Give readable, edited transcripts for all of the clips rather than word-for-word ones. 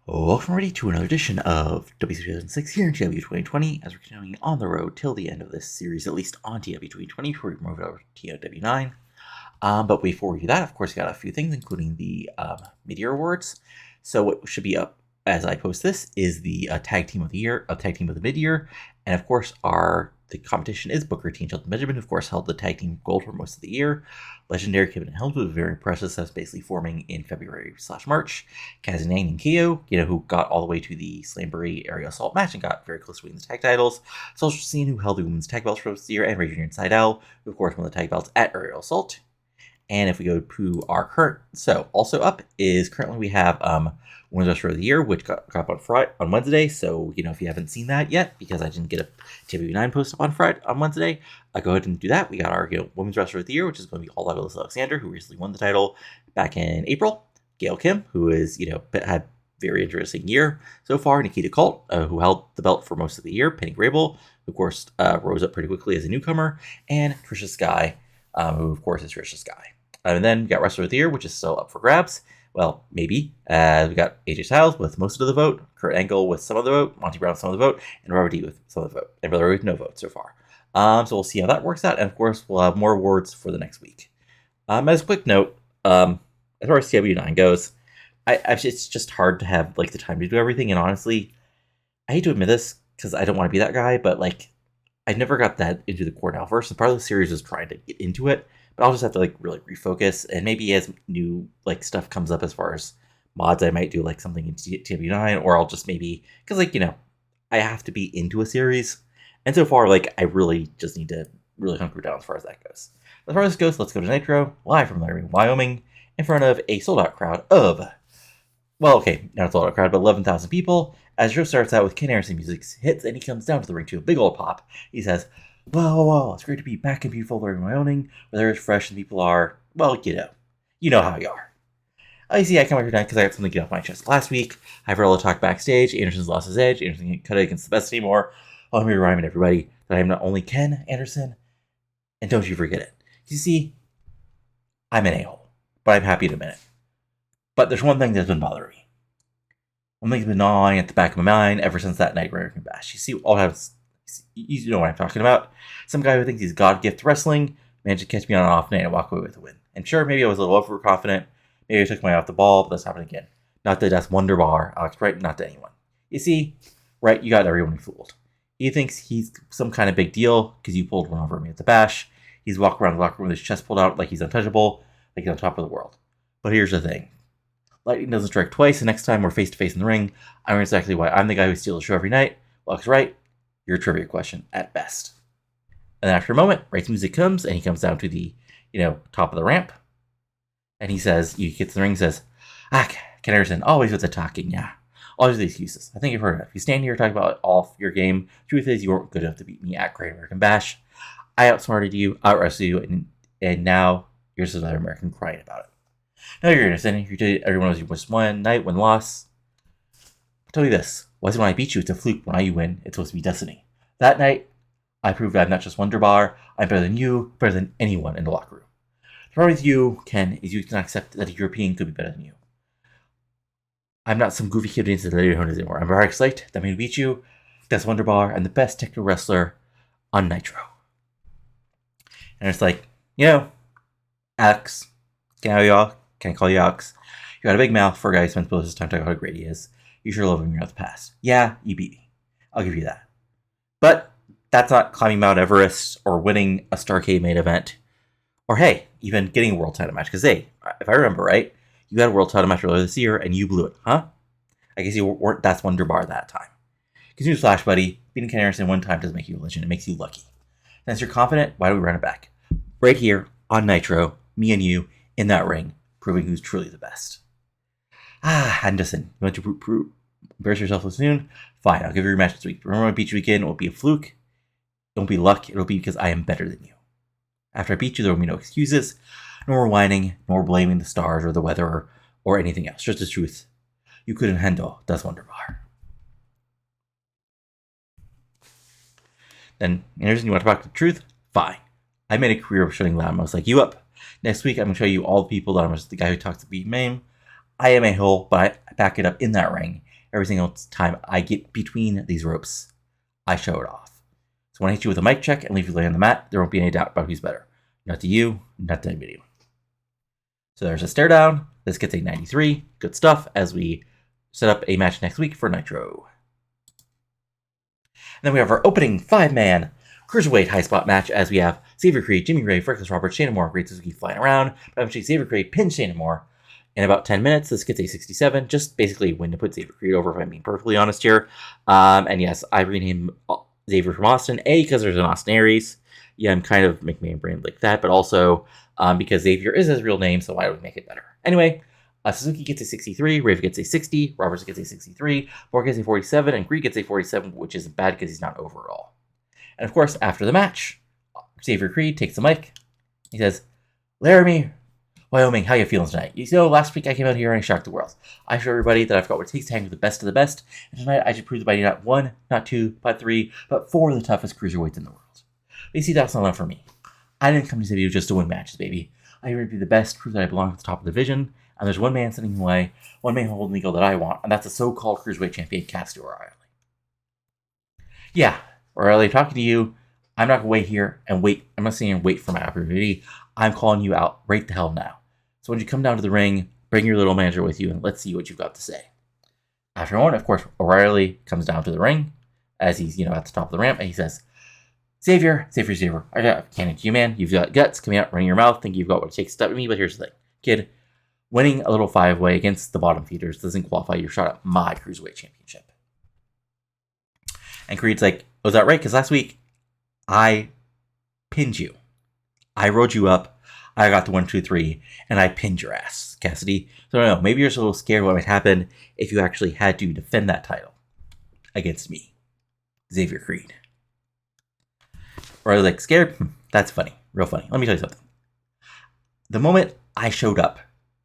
Welcome everybody to another edition of WCW 2006 here in TEW 2020 as we're continuing on the road till the end of this series, at least on TEW 2020 before we move over to TEW 9. But before we do that, of course, we got a few things, including the Mid-Year Awards. So what should be up as I post this is the Tag Team of the Year, Tag Team of the Mid-Year, and of course the competition is Booker T and Shelton Benjamin, who of course held the Tag Team Gold for most of the year. Legendary Kidman and Helms was very impressive, so that's basically forming in February/March. Cassidy and KO, who got all the way to the Slamboree Aerial Assault match and got very close to winning the tag titles. Social Scene, who held the women's tag belts for most of the year, and Raging and Sydal, who of course won the tag belts at Aerial Assault. And if we go to our current, so also up is currently we have Women's Wrestler of the Year, which got up on Friday, on Wednesday. So, if you haven't seen that yet, because I didn't get a TW9 post up on Friday, on Wednesday, go ahead and do that. We got our Women's Wrestler of the Year, which is going to be All Out Alyssa Alexander, who recently won the title back in April. Gail Kim, who is, had very interesting year so far. Nikita Colt, who held the belt for most of the year. Penny Grable, who of course rose up pretty quickly as a newcomer. And Tricia Skye, who of course is Tricia Skye. And then we got Wrestler of the Year, which is still up for grabs. Well, maybe. We got AJ Styles with most of the vote, Kurt Angle with some of the vote, Monty Brown with some of the vote, and Robert D with some of the vote, and Brother Ray with no vote so far. So we'll see how that works out, and of course, we'll have more awards for the next week. As a quick note, as far as TW9 goes, it's just hard to have the time to do everything, and honestly, I hate to admit this because I don't want to be that guy, but I never got that into the core now first, and part of the series was trying to get into it. But I'll just have to really refocus, and maybe as new stuff comes up as far as mods, I might do something in TW9, or I'll just maybe because I have to be into a series, and so far I really just need to really hunker down as far as that goes. As far as this goes, let's go to Nitro live from Laramie, Wyoming, in front of a sold out crowd of not a sold out crowd, but 11,000 people. As the show starts out with Ken Anderson music hits, and he comes down to the ring to a big old pop. He says, Well, it's great to be back in beautiful Laramie, Wyoming, where the air is fresh and people are, you know how you are. I see I come here tonight because I got something to get off my chest. Last week, I've heard all the talk backstage, Anderson's lost his edge, Anderson can't cut it against the best anymore. I'm here to remind everybody that I am not only Ken Anderson, and don't you forget it. You see, I'm an a-hole, but I'm happy to admit it. But there's one thing that's been bothering me. One thing's been gnawing at the back of my mind ever since that night at American Bash. You see, you know what I'm talking about. Some guy who thinks he's God gift wrestling managed to catch me on an off night and walk away with a win. And sure, maybe I was a little overconfident. Maybe I took my eye off the ball, but that's happening again. Not that that's Wonder Bar, Alex Wright, not to anyone. You see, Wright, you got everyone fooled. He thinks he's some kind of big deal because you pulled one over me at the Bash. He's walking around the locker room with his chest pulled out like he's untouchable, like he's on top of the world. But here's the thing. Lightning doesn't strike twice, and next time we're face-to-face in the ring, I know exactly why I'm the guy who steals the show every night. Well, Alex Wright, you're a trivia question at best. And then after a moment, Wright's music comes, and he comes down to the, top of the ramp. And he says, he gets in the ring and says, Ken Anderson, always with the talking, yeah. Always the excuses. I think you've heard enough. You stand here talking about all your game. Truth is, you weren't good enough to beat me at Great American Bash. I outsmarted you, out-wrestled you, and now you're just another American crying about it. Now you're Anderson. You did everyone knows you missed one night, one loss. I'll tell you this. Wasn't when I beat you, it's a fluke. When you win, it's supposed to be destiny. That night, I proved I'm not just Wonder Bar. I'm better than you, better than anyone in the locker room. The problem with you, Ken, is you can accept that a European could be better than you. I'm not some goofy kid into the lady hunters anymore. I'm Barrack Slate. That made me beat you. That's Wonder Bar. I'm the best techno wrestler on Nitro. And it's Alex, can I call you Alex? You got a big mouth for a guy who spends most of his time talking about how great he is. You sure love him in the past. Yeah, you beat me. I'll give you that. But that's not climbing Mount Everest or winning a Starrcade main event. Or hey, even getting a world title match. Because hey, if I remember right, you had a world title match earlier this year and you blew it, huh? I guess you weren't that's Wonder Bar that time. Because newsflash, buddy, beating Ken Anderson one time doesn't make you a legend. It makes you lucky. And if you're confident, why don't we run it back? Right here on Nitro, me and you in that ring, proving who's truly the best. Anderson, you want to embarrass yourself so soon? Fine, I'll give you a rematch this week. Remember when I beat you again, it won't be a fluke. It won't be luck. It'll be because I am better than you. After I beat you, there will be no excuses, no more whining, nor blaming the stars or the weather or anything else. Just the truth. You couldn't handle das Wunderbar. Then, Anderson, you want to talk the truth? Fine. I made a career of shutting Lamos like you up. Next week, I'm going to show you all the people that I'm just the guy who talks to beat name. I am a hole, but I back it up in that ring. every single time I get between these ropes, I show it off. So when I hit you with a mic check and leave you laying on the mat, there won't be any doubt about who's better. Not to you, not to anybody. So there's a stare down. This gets a 93. Good stuff as we set up a match next week for Nitro. And then we have our opening 5-man cruiserweight high spot match as we have Xavier Creed, Jimmy Ray, Freckles Roberts, Shayna Moore, Great Suzuki flying around. But eventually Xavier Creed pins Shayna Moore in about 10 minutes. This gets a 67. Just basically when to put Xavier Creed over, if I'm being perfectly honest here. And yes, I renamed Xavier from Austin. A, because there's an Austin Aries. Yeah, I'm kind of making my brain like that. But also because Xavier is his real name, so why would we make it better? Anyway, Suzuki gets a 63, Rafe gets a 60, Roberts gets a 63, Moore gets a 47, and Creed gets a 47, which isn't bad because he's not overall. And of course, after the match, Xavier Creed takes the mic. He says, Laramie, Wyoming, how you feeling tonight? You know, last week I came out here and I shocked the world. I showed everybody that I've got what it takes to hang with the best of the best, and tonight I should prove that I not 1, not 2, not 3, but 4 of the toughest cruiserweights in the world. But you see, that's not enough for me. I didn't come to this video just to win matches, baby. I'm here to be the best, prove that I belong at the top of the division, and there's one man sitting in the way, one man holding the goal that I want, and that's the so-called cruiserweight champion, Cassidy O'Reilly. Yeah, O'Reilly, I'm talking to you. I'm not going to wait here and wait. I'm not sitting here and wait for my opportunity. I'm calling you out right the hell now. So when you come down to the ring, bring your little manager with you, and let's see what you've got to say. After one, of course, O'Reilly comes down to the ring as he's, at the top of the ramp, and he says, Xavier, I got Kanyon to you, man. You've got guts coming out, running your mouth, think you've got what it takes to step at me, but here's the thing. Kid, winning a little 5-way against the bottom feeders doesn't qualify your shot at my Cruiserweight Championship. And Creed's like, oh, is that right? Because last week, I pinned you. I rode you up. I got the 1, 2, 3, and I pinned your ass, Cassidy. So I don't know, maybe you're just a little scared what might happen if you actually had to defend that title against me, Xavier Creed. Or I was like, scared? That's funny. Real funny. Let me tell you something. The moment I showed up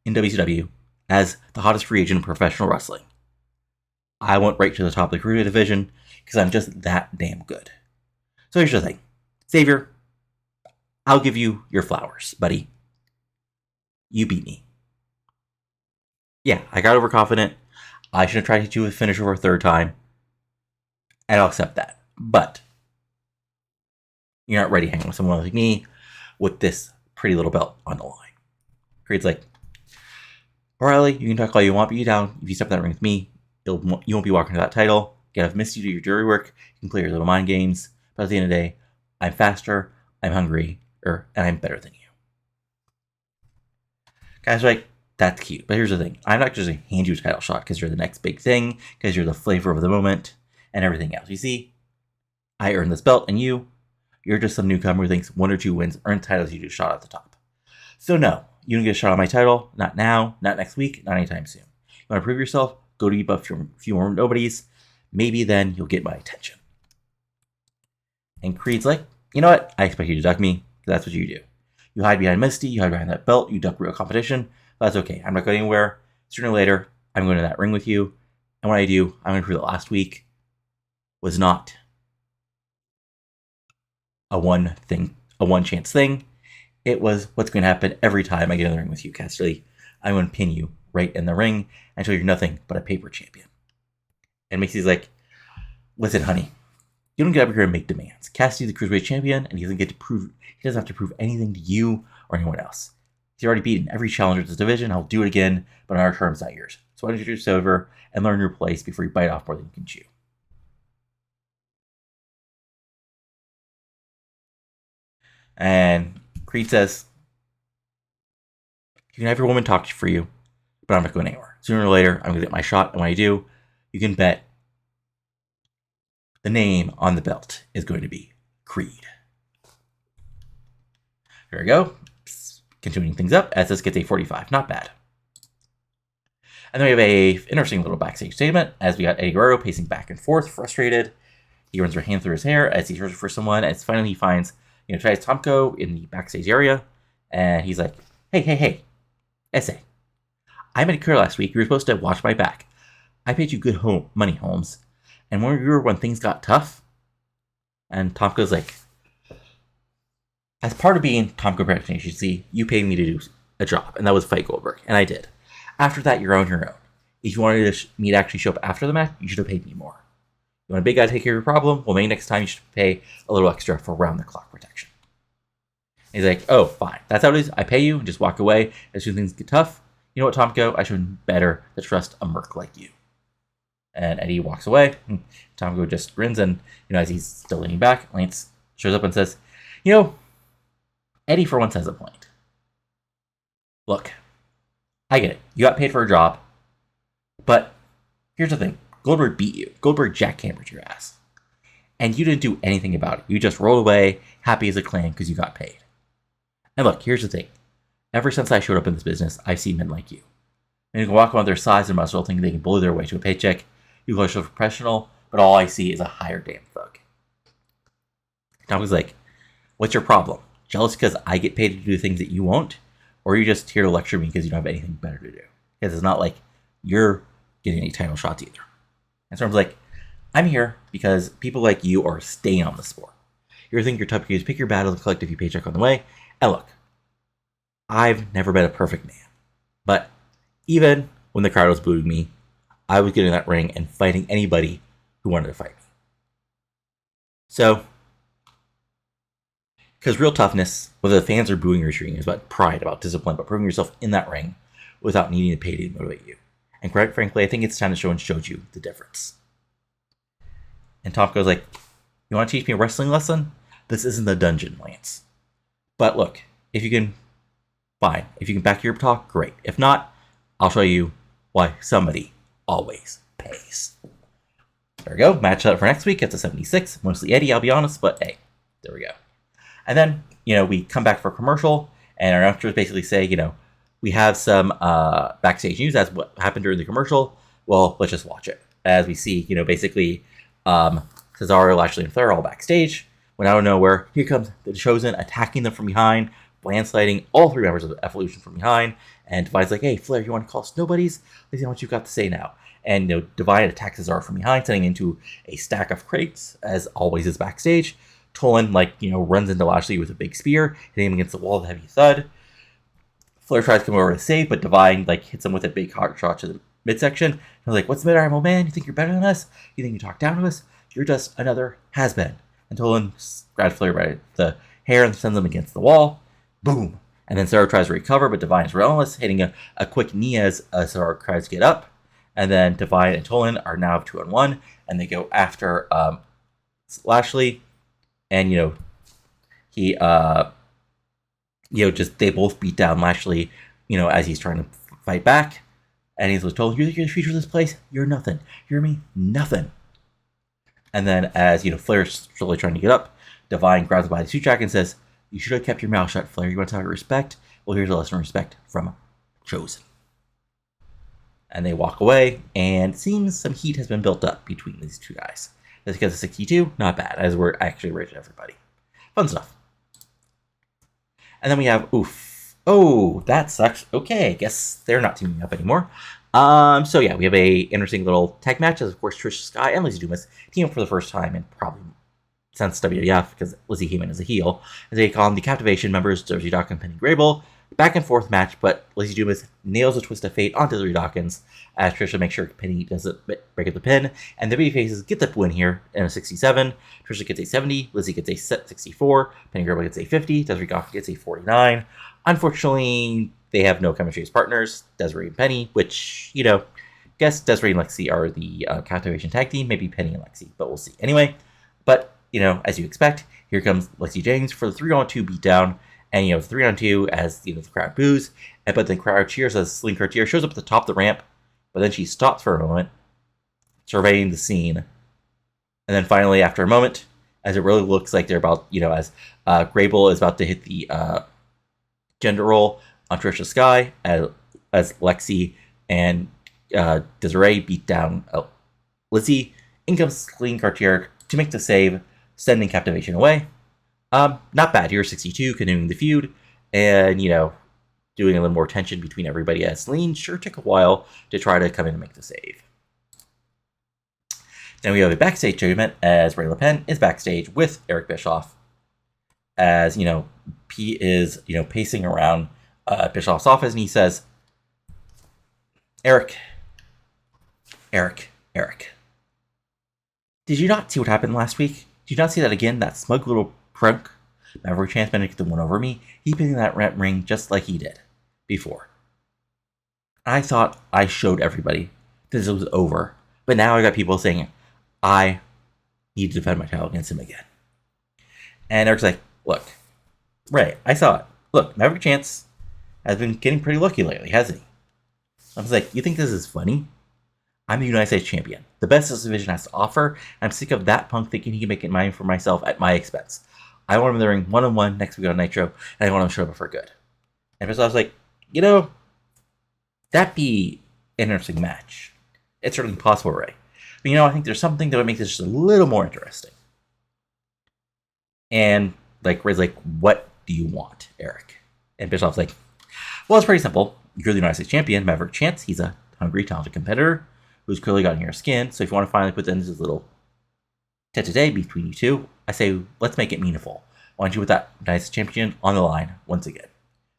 in WCW as the hottest free agent in professional wrestling, I went right to the top of the cruiserweight division because I'm just that damn good. So here's the thing. Xavier, I'll give you your flowers, buddy. You beat me. Yeah, I got overconfident. I should have tried to hit you with a finish over a third time. And I'll accept that. But you're not ready hanging with someone like me with this pretty little belt on the line. Creed's like, O'Reilly, you can talk all you want, but you down. If you step in that ring with me, you won't be walking to that title. Again, I've missed you to your jury work. You can play your little mind games. But at the end of the day, I'm faster, I'm hungry, and I'm better than you. Guys are like, that's cute. But here's the thing. I'm not just going to hand you a title shot because you're the next big thing, because you're the flavor of the moment, and everything else. You see, I earned this belt, and you're just some newcomer who thinks 1 or 2 wins earn titles you do shot at the top. So no, you don't get a shot on my title. Not now, not next week, not anytime soon. You want to prove yourself? Go to beat up a few more nobodies. Maybe then you'll get my attention. And Creed's like, you know what? I expect you to duck me. That's what you do. You hide behind Misty. You hide behind that belt. You duck real competition. That's okay. I'm not going anywhere. Sooner or later, I'm going to that ring with you. And when I do, I'm going to prove that last week was not a one chance thing. It was what's going to happen every time I get in the ring with you, Cassidy. I'm going to pin you right in the ring until you're nothing but a paper champion. And Macy's like, listen, honey, you don't get up here and make demands. Cassidy's the cruiserweight champion, and he doesn't have to prove anything to you or anyone else. He's already beaten every challenger in this division. I'll do it again, but on our terms, not yours. So why don't you do this over and learn your place before you bite off more than you can chew? And Creed says, you can have your woman talk for you, but I'm not going anywhere. Sooner or later, I'm going to get my shot, and when I do, you can bet the name on the belt is going to be Creed. There we go. Continuing things up, as this gets a 45. Not bad. And then we have a interesting little backstage statement, as we got Eddie Guerrero pacing back and forth, frustrated. He runs her hand through his hair as he searches for someone, and finally he finds, tries Tomko in the backstage area, and he's like, hey, Essay. I made it clear last week you were supposed to watch my back. I paid you good money, Holmes. And when things got tough, and Tomko's like, as part of being Tomko Production Agency, you paid me to do a job, and that was fight Goldberg, and I did. After that, you're on your own. if you wanted me to actually show up after the match, you should have paid me more. You want a big guy to take care of your problem? Well, maybe next time you should pay a little extra for round-the-clock protection. And he's like, oh, fine. That's how it is. I pay you and just walk away as soon as things get tough. You know what, Tomko? I should have better to trust a merc like you. And Eddie walks away. Tomko just grins, and as he's still leaning back, Lance shows up and says, Eddie for once has a point. Look, I get it. You got paid for a job, but here's the thing. Goldberg beat you. Goldberg jackhammered your ass. And you didn't do anything about it. You just rolled away, happy as a clam because you got paid. And look, here's the thing. Ever since I showed up in this business, I've seen men like you. And you can walk around their size and muscle thinking they can bully their way to a paycheck. You are so professional, but all I see is a higher damn thug. Tom was like, what's your problem? Jealous because I get paid to do things that you won't? Or are you just here to lecture me because you don't have anything better to do? Because it's not like you're getting any title shots either. And Storm's like, I'm here because people like you are staying on the sport. You think your tough to pick your battles and collect a few paycheck on the way. And look, I've never been a perfect man. But even when the crowd was booing me, I was getting in that ring and fighting anybody who wanted to fight me. So, because real toughness, whether the fans are booing or cheering, is about pride, about discipline, about proving yourself in that ring without needing to pay to motivate you. And quite frankly, I think it's time to show and showed you the difference. And Tom goes like, you want to teach me a wrestling lesson? This isn't the dungeon, Lance. But look, if you can, fine. If you can back your talk, great. If not, I'll show you why somebody always pays. There we go. Match up for next week. It's a 76. Mostly Eddie, I'll be honest, but hey, there we go. And then, we come back for a commercial, and our announcers basically say, we have some backstage news as what happened during the commercial. Well, let's just watch it. As we see, basically, Cesaro, Lashley, and Flair all backstage. When out of nowhere, here comes the Chosen attacking them from behind, landsliding all three members of Evolution from behind. And Divine's like, hey, Flair, you want to call us nobodies? Let's see what you've got to say now. And Divine attacks Cesaro from behind, sending into a stack of crates, as always is backstage. Tolan, runs into Lashley with a big spear, hitting him against the wall with a heavy thud. Flair tries to come over to save, but Divine, hits him with a big hard shot to the midsection. And he's like, what's the matter, old man? You think you're better than us? You think you talk down to us? You're just another has-been. And Tolan grabs Flair by the hair and sends him against the wall. Boom. And then Cesaro tries to recover, but Divine is relentless, hitting a quick knee as Cesaro tries to get up. And then Divine and Tolan are now 2-on-1, and they go after Lashley. And, he, they both beat down Lashley, as he's trying to fight back. And he's told, you think you're the future of this place? You're nothing. You hear me? Nothing. And then as, Flair's slowly trying to get up, Divine grabs him by the suit jacket and says, you should have kept your mouth shut, Flair. You want to talk about respect? Well, here's a lesson of respect from Chosen. And they walk away, and it seems some heat has been built up between these two guys. That's because of 62, not bad, as we're actually rated everybody. Fun stuff. And then we have, oh, that sucks. Okay, I guess they're not teaming up anymore. So yeah, we have a interesting little tag match, as of course Tricia Skye and Lizzy Dumas team up for the first time in probably since WWF, because Lizzie came in as a heel. As they call them the Captivation members, Desiree, Dawkins, Penny, Grable. Back and forth match, but Lizzy Dumas nails a twist of fate onto Desiree Dawkins, as Tricia makes sure Penny doesn't break up the pin, and the babyfaces get the win here in a 67. Tricia gets a 70, Lizzie gets a 64, Penny Grable gets a 50, Desiree Dawkins gets a 49. Unfortunately, they have no chemistry as partners, Desiree and Penny, which, guess Desiree and Lexi are the Captivation tag team, maybe Penny and Lexi, but we'll see. Anyway, but, as you expect, here comes Lexi James for the 3-on-2 beatdown. And, 3-on-2 as, the crowd boos. But the crowd cheers as Celine Cartier shows up at the top of the ramp. But then she stops for a moment, surveying the scene. And then finally, after a moment, as it really looks like they're about, as Grable is about to hit the gender roll on Tricia Skye, as Lexi and Desiree beat down Lizzie, in comes Celine Cartier to make the save, sending Captivation away. Not bad. You're 62, continuing the feud, and, doing a little more tension between everybody, as Celine sure took a while to try to come in and make the save. Then we have a backstage segment as Leppan is backstage with Eric Bischoff, as, he is, pacing around Bischoff's office, and he says, Eric, Eric. Did you not see what happened last week? Did you not see that again? That smug little prunk, Maverick Chance managed to get the one over me. He picked that ring just like he did before. I thought I showed everybody this was over. But now I got people saying I need to defend my title against him again. And Eric's like, look, Ray, I saw it. Look, Maverick Chance has been getting pretty lucky lately, hasn't he? I was like, you think this is funny? I'm the United States champion. The best this division has to offer. I'm sick of that punk thinking he can make it mine for myself at my expense. I want him in the ring one-on-one next week on Nitro, and I want him to show up for good. And so I was like, that'd be an interesting match. It's certainly possible, Ray. But I think there's something that would make this just a little more interesting. And Ray's like, what do you want, Eric? And Bischoff's like, well, it's pretty simple. You're the United States champion, Maverick Chance. He's a hungry, talented competitor who's clearly gotten your skin. So if you want to finally put in this little tete-a-tete between you two, I say, let's make it meaningful. Why don't you put that United States champion on the line once again?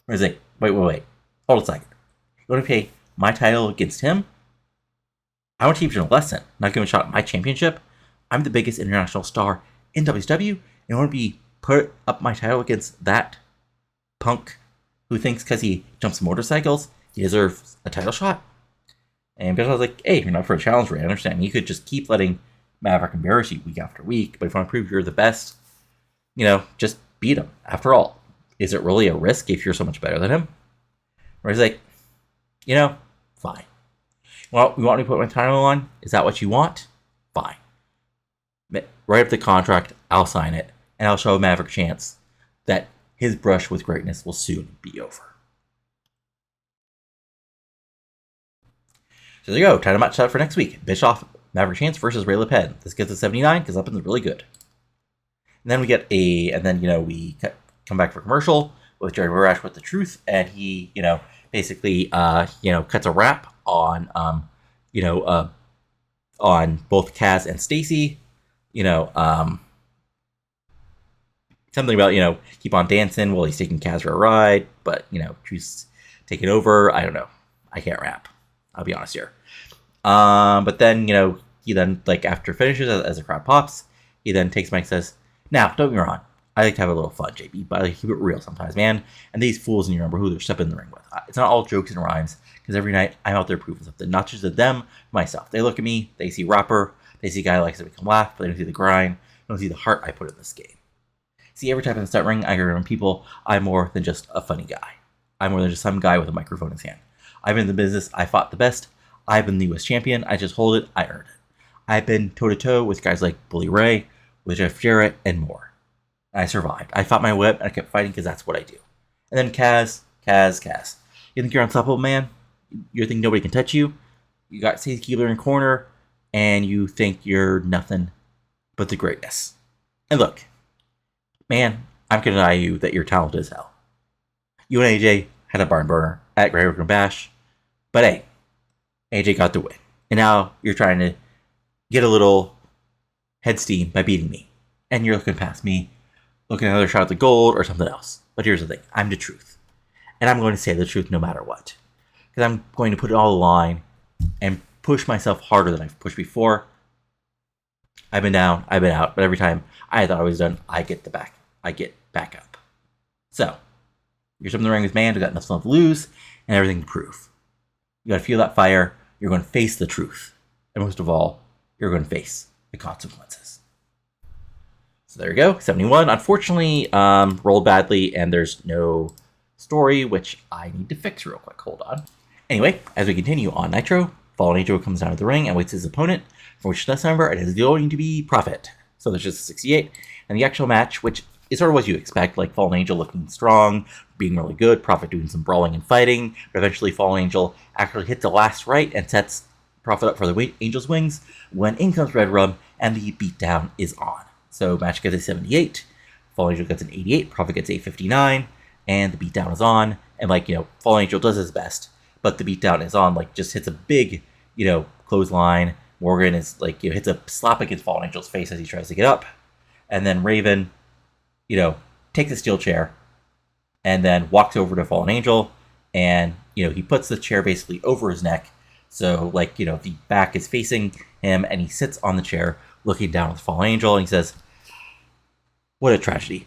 Ray's like, wait. Hold a second. You want to pay my title against him? I want to teach you a lesson, not give him a shot at my championship. I'm the biggest international star in WCW, and I want to be put up my title against that punk who thinks because he jumps motorcycles, he deserves a title shot. And Bischoff was like, hey, you're not for a challenge, Ray. I understand. You could just keep letting Maverick embarrass you week after week, but if you want to prove you're the best, just beat him. After all, is it really a risk if you're so much better than him? Ray's like, fine. Well, you want me to put my title on? Is that what you want? Fine. Write up the contract, I'll sign it, and I'll show Maverick Chance that his brush with greatness will soon be over. So there you go, title match set for next week. Bischoff, Maverick Chance versus Ray Leppan. This gets a 79 because Leppan's really good. And then we come back for commercial with Jerry Borash with the truth, and he, basically, cuts a wrap on, on both Kaz and Stacy. Something about, keep on dancing while he's taking Kaz for a ride, but, Truth's taking over. I don't know. I can't rap. I'll be honest here. But then, he then, after finishes, as the crowd pops, he then takes Mike and says, now, don't get me wrong. I like to have a little fun, JB, but I like to keep it real sometimes, man. And these fools in your number who they're stepping in the ring with. It's not all jokes and rhymes, because every night I'm out there proving something. Not just to them, myself. They look at me, they see rapper, they see a guy who likes to make them laugh, but they don't see the grind, they don't see the heart I put in this game. See, every time in that ring, I hear from people, I'm more than just a funny guy. I'm more than just some guy with a microphone in his hand. I've been in the business, I fought the best, I've been the US champion, I just hold it, I earned it. I've been toe-to-toe with guys like Bully Ray, with Jeff Jarrett, and more. I survived. I fought my way up, and I kept fighting because that's what I do. And then Kaz. You think you're unstoppable, man? You think nobody can touch you? You got Stacey Keebler in corner, and you think you're nothing but the greatness. And look, man, I'm going to deny you that you're talented as hell. You and AJ had a barn burner at Grable and Bash, but hey, AJ got the win. And now you're trying to get a little head steam by beating me. And you're looking past me, looking at another shot at the gold or something else. But here's the thing. I'm the truth. And I'm going to say the truth no matter what. Because I'm going to put it all on the line and push myself harder than I've pushed before. I've been down, I've been out, but every time I thought I was done, I get back up. So, you're jumping in the ring with man who got nothing to lose and everything to prove. You gotta feel that fire, you're going to face the truth. And most of all, you're going to face the consequences. So there you go, 71. Unfortunately, rolled badly, and there's no story, which I need to fix real quick. Hold on. Anyway, as we continue on Nitro, Fallen Angel comes down to the ring and waits his opponent, for which this number it is going to be Prophet. So there's just a 68. And the actual match, which is sort of what you expect, like Fallen Angel looking strong, being really good, Prophet doing some brawling and fighting, but eventually Fallen Angel actually hits the last right and sets Prophet up for the Angel's wings, when in comes Red Rum, and the beatdown is on. So match gets a 78, Fallen Angel gets an 88, Prophet gets a 59, and the beatdown is on. And Fallen Angel does his best, but the beatdown is on, just hits a big, clothesline. Morgan is hits a slap against Fallen Angel's face as he tries to get up. And then Raven, takes a steel chair and then walks over to Fallen Angel, and, he puts the chair basically over his neck So, like, the back is facing him, and he sits on the chair, looking down at the fallen angel, and he says, "What a tragedy.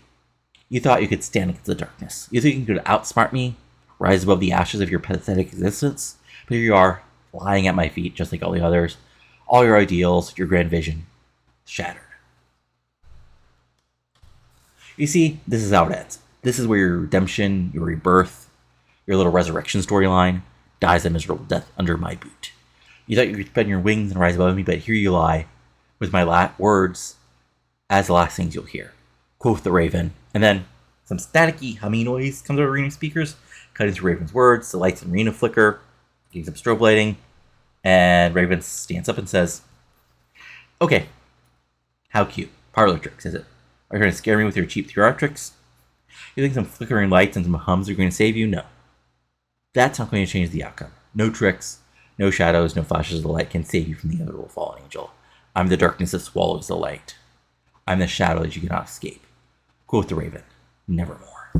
You thought you could stand against the darkness. You think you could outsmart me, rise above the ashes of your pathetic existence? But here you are, lying at my feet, just like all the others. All your ideals, your grand vision, shattered." You see, this is how it ends. This is where your redemption, your rebirth, your little resurrection storyline dies a miserable death under my boot. You thought you could spread your wings and rise above me, but here you lie, with my words as the last things you'll hear. Quoth the Raven, and then some staticky humming noise comes over arena speakers, cutting through Raven's words. The lights in the arena flicker, getting some strobe lighting, and Raven stands up and says, "Okay, how cute. Parlor tricks, is it? Are you trying to scare me with your cheap theatrics? You think some flickering lights and some hums are going to save you? No. That's not going to change the outcome. No tricks, no shadows, no flashes of the light can save you from the other fallen angel. I'm the darkness that swallows the light. I'm the shadow that you cannot escape." Quoth the Raven, "Nevermore."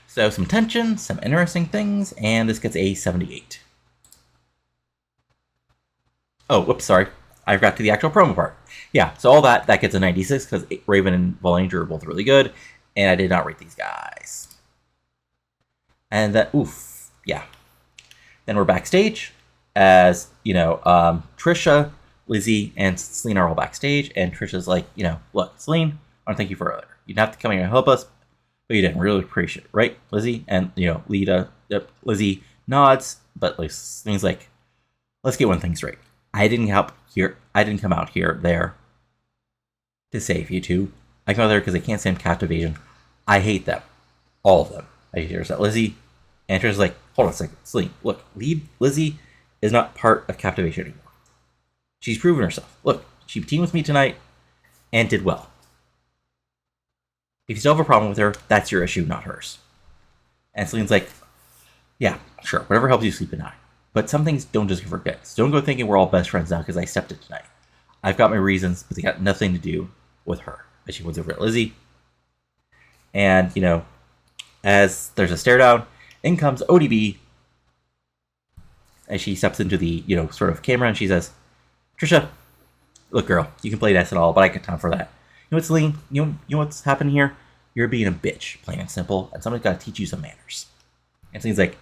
So some tension, some interesting things, and this gets a 78. Oh, whoops, sorry. I forgot to the actual promo part. Yeah, so all that gets a 96 because Raven and Vollager are both really good, and I did not rate these guys. And that, yeah. Then we're backstage, as, Tricia, Lizzy, and Celine are all backstage, and Tricia's like, "Look, Celine, I want to thank you for earlier. You didn't have to come here and help us, but you didn't really appreciate it, right, Lizzy?" And, Lizzy nods, but like, Celine's like, "Let's get one thing straight. I didn't come out there to save you two. I come out there because I can't stand Captivation. I hate them. All of them." I hear that Lizzy, and Tricia's like, "Hold on a second, Celine, look, Lizzy is not part of Captivation anymore. She's proven herself. Look, she teamed with me tonight and did well. If you still have a problem with her, that's your issue, not hers." And Celine's like, "Yeah, sure, whatever helps you sleep at night. But some things don't just forget. So don't go thinking we're all best friends now because I stepped it tonight. I've got my reasons, but they got nothing to do with her." As she points over at Lizzy. And, as there's a stare down, in comes ODB. As she steps into the, sort of camera, and she says, "Tricia, look, girl, you can play nice and all, but I got time for that. You know what, Celine? You know what's happening here? You're being a bitch, plain and simple, and somebody's got to teach you some manners." And Celine's like,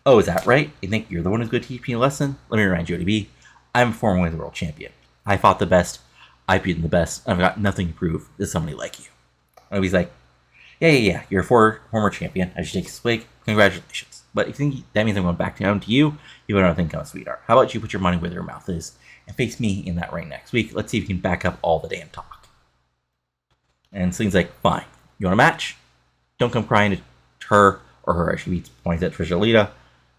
"Oh, is that right? You think you're the one who's going to teach me a lesson? Let me remind you, ODB, I'm formerly the world champion. I fought the best, I beat the best, and I've got nothing to prove to somebody like you." And ODB's like, yeah, you're a former champion. I should take this week. Congratulations. But if you think that means I'm going back down to you, you better not think I'm a sweetheart. How about you put your money where your mouth is and face me in that ring next week? Let's see if you can back up all the damn talk." And Celine's like, "Fine. You want a match? Don't come crying to her or her." She points at Tricia Lita.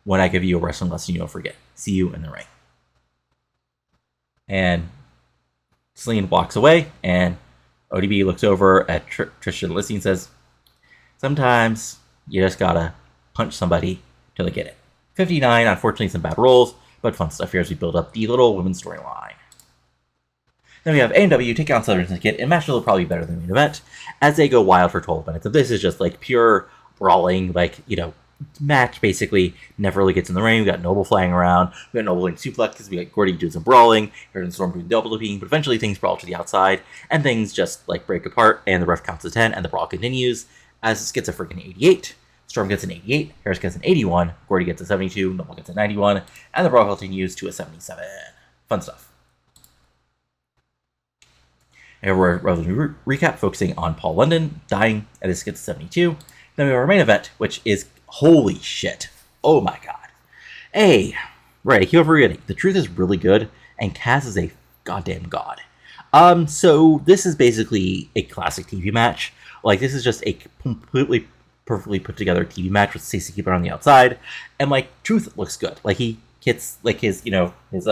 "When I give you a wrestling lesson, you don't forget. See you in the ring." And Celine walks away, and ODB looks over at Tricia Lizzy and says, "Sometimes you just gotta punch somebody till they get it." 59, unfortunately, some bad rolls, but fun stuff here as we build up the little women's storyline. Then we have AEW take on Southern Syndicate, and match will probably be better than the main event, as they go wild for 12 minutes. And this is just like pure brawling, match basically never really gets in the ring. We got Noble flying around, we got Noble doing suplexes, we got Gordy doing some brawling, and Storm doing double looping, but eventually things brawl to the outside, and things just break apart, and the ref counts to 10, and the brawl continues, as this gets a freaking 88. Storm gets an 88, Harris gets an 81, Gordy gets a 72, Noble gets a 91, and the brawl continues to a 77. Fun stuff. And we're rather than recap, focusing on Paul London dying, and this gets a 72. Then we have our main event, which is, holy shit, oh my god. Right, I keep forgetting, the truth is really good, and Kaz is a goddamn god. So this is basically a classic TV match. This is just a completely perfectly put together TV match with Stacey Keeper on the outside, and Truth looks good. He hits his his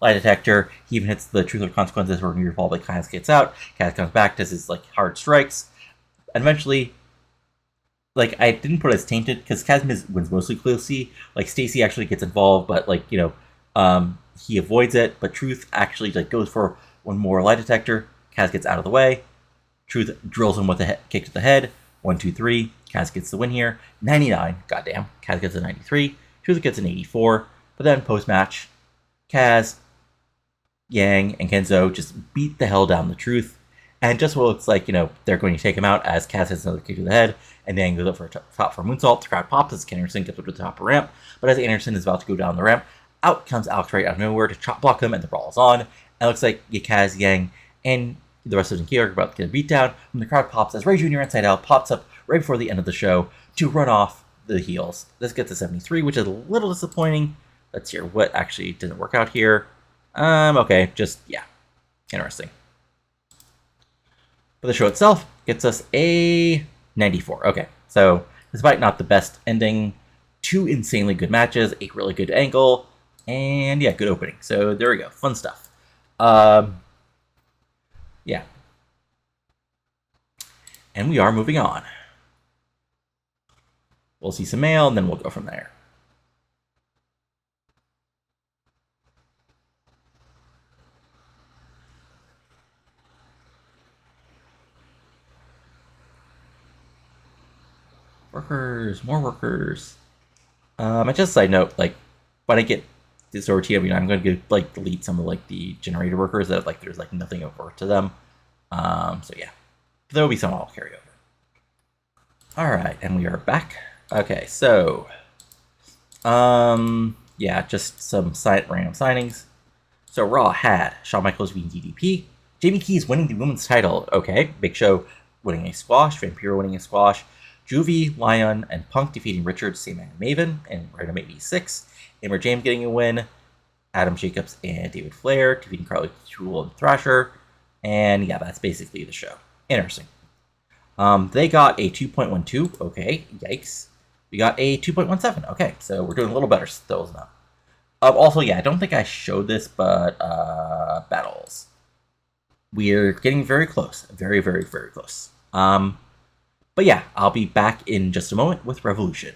lie detector. He even hits the Truth or Consequences where New Fall, Kaz gets out. Kaz comes back, does his hard strikes, and eventually, I didn't put it as tainted because Kaz wins mostly closely. Stacey actually gets involved, but he avoids it. But Truth actually goes for one more lie detector. Kaz gets out of the way. Truth drills him with a kick to the head. 1, 2, 3. Kaz gets the win here. 99. Goddamn. Kaz gets a 93. Truth gets an 84. But then post-match, Kaz, Yang, and Kenzo just beat the hell down the Truth. And just what it looks like, they're going to take him out as Kaz hits another kick to the head, and then goes up for a top for a moonsault. The crowd pops as Anderson gets up to the top of the ramp. But as Anderson is about to go down the ramp, out comes Alex Wright out of nowhere to chop block him, and the brawl is on. And it looks like Kaz, Yang, and the rest of the Team are about to get a beat down when the crowd pops as Ray Jr. Inside Out pops up right before the end of the show to run off the heels. This gets a 73, which is a little disappointing. Let's hear what actually didn't work out here. Okay, interesting. But the show itself gets us a 94. Okay, so despite not the best ending, 2 insanely good matches, a really good angle, and good opening. So there we go, fun stuff. And we are moving on. We'll see some mail, and then we'll go from there. Workers, more workers. Just a side note, when I get this over TEW, I'm going to delete some of the generator workers that there's nothing of worth to them. There will be some I'll carry over. All right, and we are back. Okay, so just some random signings. So Raw had Shawn Michaels beating DDP, Jamie Keys winning the women's title. Okay, Big Show winning a squash, Vampiro winning a squash, Juvie, Lion, and Punk defeating Richard, Sami, and Maven, and Random 86. Amber James getting a win, Adam Jacobs and David Flair defeating Carly Tool and Thrasher, and that's basically the show. Interesting. They got a 2.12. Okay, yikes. We got a 2.17. Okay, so we're doing a little better still now. Also, I don't think I showed this, but battles. We're getting very close. Very, very, very close. But I'll be back in just a moment with Revolution.